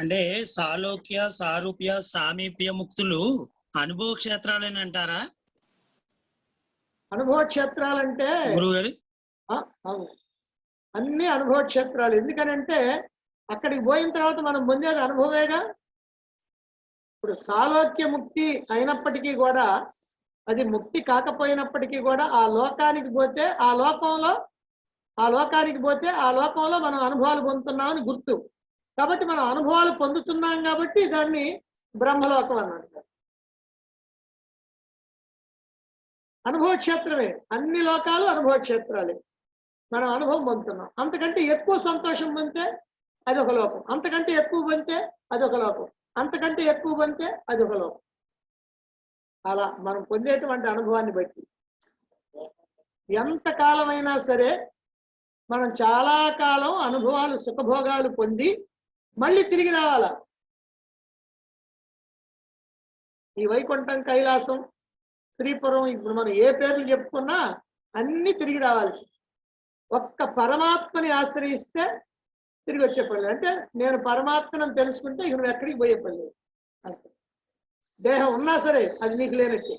అంటే సాలోక్య, సారూప్య, సామీప్య ముక్తులు అనుభవ క్షేత్రాలని అంటారా? అనుభవ క్షేత్రాలంటే గురుగారు అవును, అన్ని అనుభవ క్షేత్రాలు. ఎందుకనంటే అక్కడికి పోయిన తర్వాత మనం పొందేది అనుభవేగా. ఇప్పుడు సాలోక్య ముక్తి అయినప్పటికీ కూడా, అది ముక్తి కాకపోయినప్పటికీ కూడా, ఆ లోకానికి పోతే ఆ లోకంలో మనం అనుభవాలు పొందుతున్నామని గుర్తు. కాబట్టి మనం అనుభవాలు పొందుతున్నాం కాబట్టి దాన్ని బ్రహ్మలోకం అన్నాడు. అనుభవ క్షేత్రమే, అన్ని లోకాలు అనుభవ క్షేత్రాలే. మనం అనుభవం పొందుతున్నాం. అంతకంటే ఎక్కువ సంతోషం పొందితే అది ఒక లోకం, అంతకంటే ఎక్కువ పొందితే అది ఒక లోకం, అంతకంటే ఎక్కువ పొందితే అది ఒక లోకం. అలా మనం పొందేటువంటి అనుభవాన్ని బట్టి ఎంత కాలమైనా సరే మనం చాలా కాలం అనుభవాలు, సుఖభోగాలు పొంది మళ్ళీ తిరిగి రావాలా. ఈ వైకుంఠం, కైలాసం, శ్రీపురం, ఇప్పుడు మనం ఏ పేర్లు చెప్పుకున్నా అన్ని తిరిగి రావాల్సి. ఒక్క పరమాత్మని ఆశ్రయిస్తే తిరిగి వచ్చే పని. అంటే నేను పరమాత్మను తెలుసుకుంటే ఇక నువ్వు ఎక్కడికి పోయే పని లేదు. అంతే. దేహం ఉన్నా సరే అది నీకు లేనట్టే.